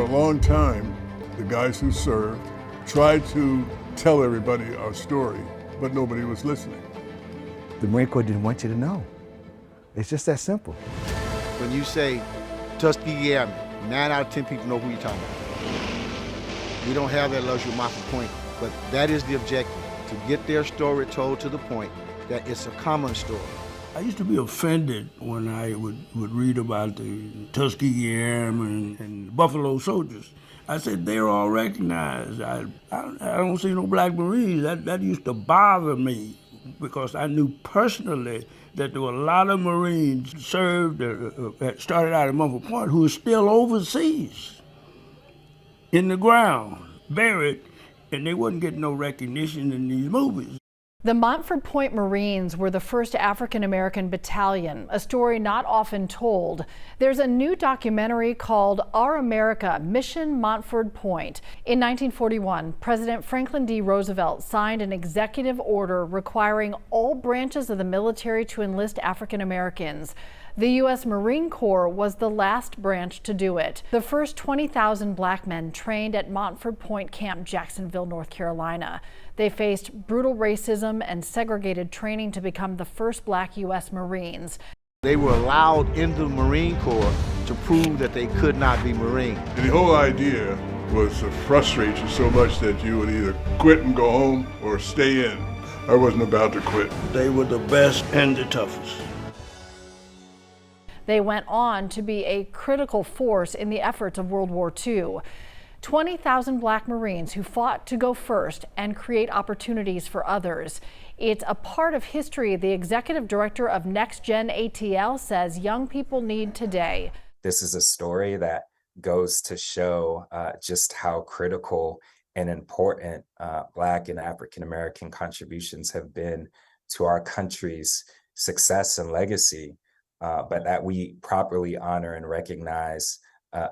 long time, the guys who served tried to tell everybody our story, but nobody was listening. The Marine Corps didn't want you to know. It's just that simple. When you say Tuskegee Airmen, 9 out of 10 people know who you're talking about. We don't have that luxury at Montford Point, but that is the objective, to get their story told to the point that it's a common story. I used to be offended when I would read about the Tuskegee Airmen and Buffalo Soldiers. I said, they're all recognized. I don't see no black Marines. That used to bother me because I knew personally that there were a lot of Marines served, that started out at Montford Point, who are still overseas, in the ground, buried, and they wouldn't get no recognition in these movies. The Montford Point Marines were the first African-American battalion, a story not often told. There's a new documentary called Our America, Mission Montford Point. In 1941, President Franklin D. Roosevelt signed an executive order requiring all branches of the military to enlist African-Americans. The U.S. Marine Corps was the last branch to do it. The first 20,000 black men trained at Montford Point Camp, Jacksonville, North Carolina. They faced brutal racism and segregated training to become the first black U.S. Marines. They were allowed into the Marine Corps to prove that they could not be Marine. And the whole idea was to frustrate you so much that you would either quit and go home or stay in. I wasn't about to quit. They were the best and the toughest. They went on to be a critical force in the efforts of World War II. 20,000 black Marines who fought to go first and create opportunities for others. It's a part of history the executive director of Gen ATL says young people need today. This is a story that goes to show just how critical and important Black and African American contributions have been to our country's success and legacy, but that we properly honor and recognize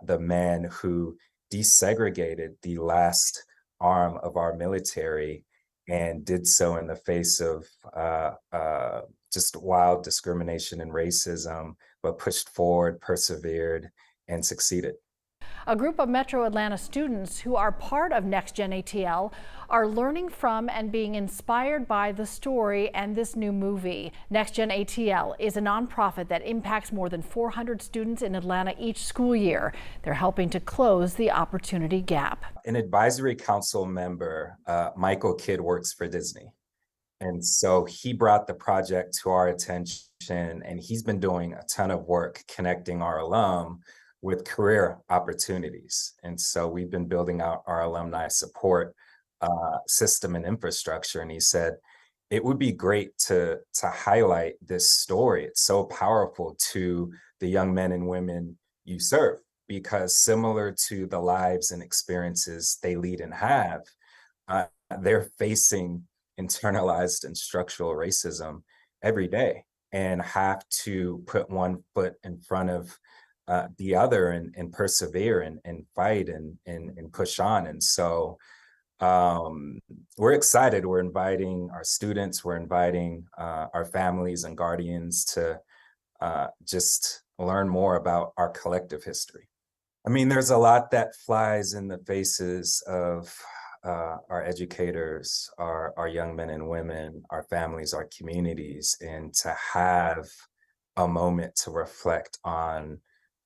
the men who desegregated the last arm of our military and did so in the face of just wild discrimination and racism, but pushed forward, persevered, and succeeded. A group of Metro Atlanta students who are part of Gen ATL are learning from and being inspired by the story and this new movie. Gen ATL is a nonprofit that impacts more than 400 students in Atlanta each school year. They're helping to close the opportunity gap. An advisory council member, Michael Kidd, works for Disney. And so he brought the project to our attention, and he's been doing a ton of work connecting our alum with career opportunities. And so we've been building out our alumni support system and infrastructure. And he said, it would be great to highlight this story. It's so powerful to the young men and women you serve, because similar to the lives and experiences they lead and have, they're facing internalized and structural racism every day and have to put one foot in front of the other and persevere and fight and push on. And so we're excited. We're inviting our students, we're inviting our families and guardians to just learn more about our collective history. I mean, there's a lot that flies in the faces of our educators, our young men and women, our families, our communities, and to have a moment to reflect on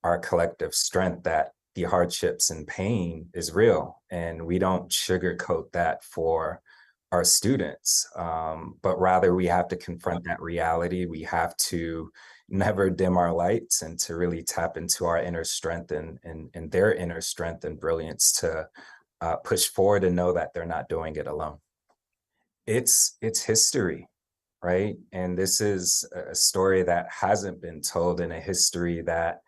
our collective strength, that the hardships and pain is real, and we don't sugarcoat that for our students, but rather we have to confront that reality. We have to never dim our lights and to really tap into our inner strength and their inner strength and brilliance to push forward and know that they're not doing it alone. It's history, right? And this is a story that hasn't been told, in a history that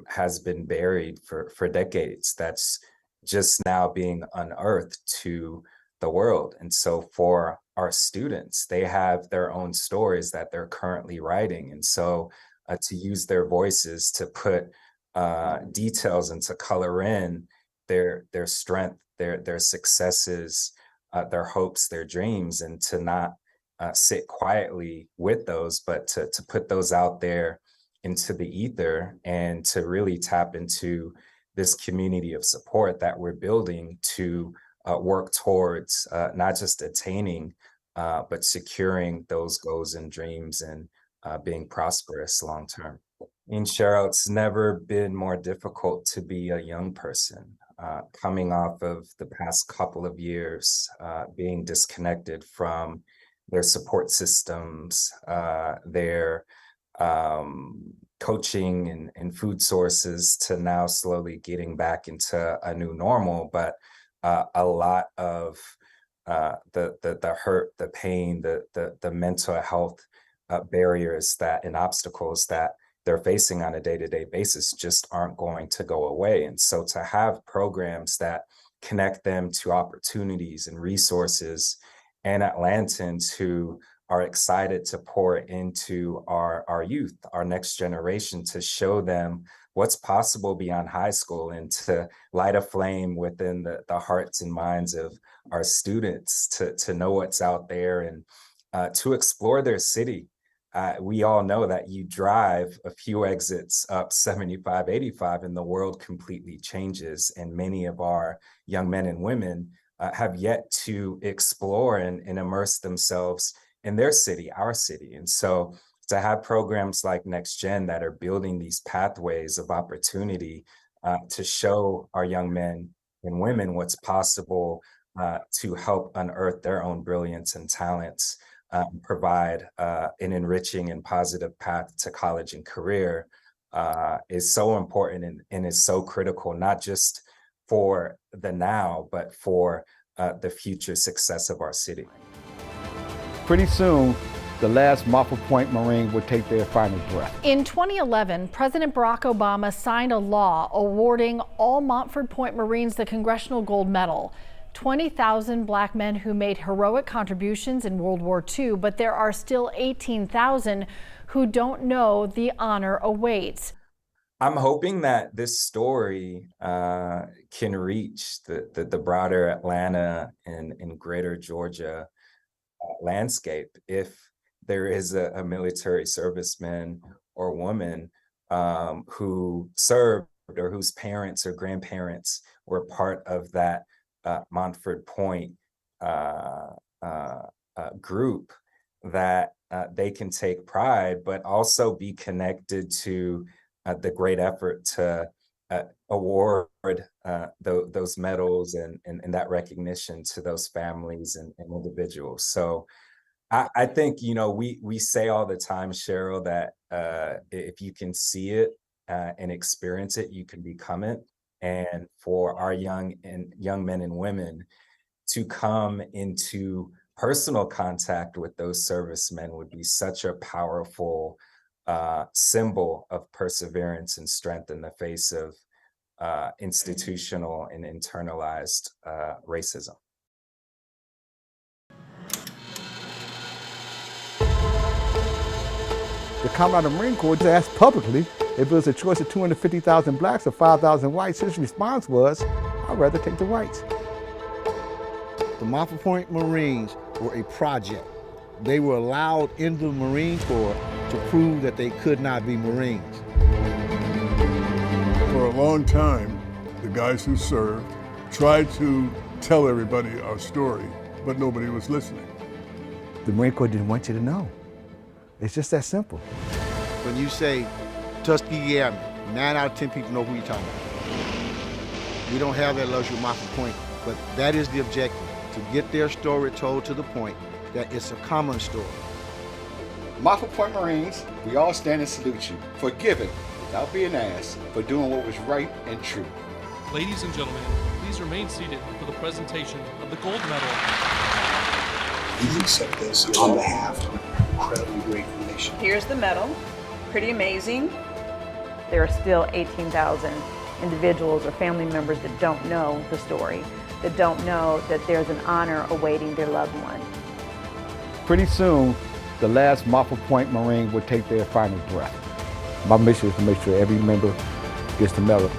has been buried for decades, that's just now being unearthed to the world. And so for our students, they have their own stories that they're currently writing. And so to use their voices to put details and to color in their strength, their successes, their hopes, their dreams, and to not sit quietly with those, but to put those out there into the ether and to really tap into this community of support that we're building to work towards not just attaining, but securing those goals and dreams and being prosperous long term. Cheryl, it's never been more difficult to be a young person. Coming off of the past couple of years, being disconnected from their support systems, their coaching and food sources, to now slowly getting back into a new normal. But a lot of the hurt, the pain, the mental health barriers and obstacles that they're facing on a day-to-day basis just aren't going to go away. And so to have programs that connect them to opportunities and resources, and Atlantans who are excited to pour into our youth, our next generation, to show them what's possible beyond high school and to light a flame within the hearts and minds of our students to know what's out there and to explore their city. We all know that you drive a few exits up 75, 85 and the world completely changes. And many of our young men and women have yet to explore and immerse themselves in their city, our city. And so to have programs like Next Gen that are building these pathways of opportunity to show our young men and women what's possible to help unearth their own brilliance and talents, provide an enriching and positive path to college and career is so important and is so critical, not just for the now, but for the future success of our city. Pretty soon, the last Montford Point Marine would take their final breath. In 2011, President Barack Obama signed a law awarding all Montford Point Marines the Congressional Gold Medal. 20,000 black men who made heroic contributions in World War II, but there are still 18,000 who don't know the honor awaits. I'm hoping that this story can reach the broader Atlanta and greater Georgia landscape. If there is a military serviceman or woman who served or whose parents or grandparents were part of that Montford Point group, that they can take pride, but also be connected to the great effort to award those medals and that recognition to those families and individuals. So I think, we say all the time, Cheryl, that if you can see it and experience it, you can become it. And for our young men and women to come into personal contact with those servicemen would be such a powerful symbol of perseverance and strength in the face of institutional and internalized racism. The Colorado Marine Corps asked publicly if it was a choice of 250,000 blacks or 5,000 whites. His response was, I'd rather take the whites. The Montford Point Marines were a project. They were allowed into the Marine Corps to prove that they could not be Marines. For a long time, the guys who served tried to tell everybody our story, but nobody was listening. The Marine Corps didn't want you to know. It's just that simple. When you say Tuskegee Airmen, 9 out of 10 people know who you're talking about. We don't have that luxury at Montford Point, but that is the objective, to get their story told to the point that it's a common story. Montford Point Marines, we all stand and salute you for giving without being asked, for doing what was right and true. Ladies and gentlemen, please remain seated for the presentation of the gold medal. Please accept this on behalf of an incredibly grateful nation. Here's the medal. Pretty amazing. There are still 18,000 individuals or family members that don't know the story, that don't know that there's an honor awaiting their loved one. Pretty soon, the last Montford Point Marine would take their final breath. My mission is to make sure every member gets the medal.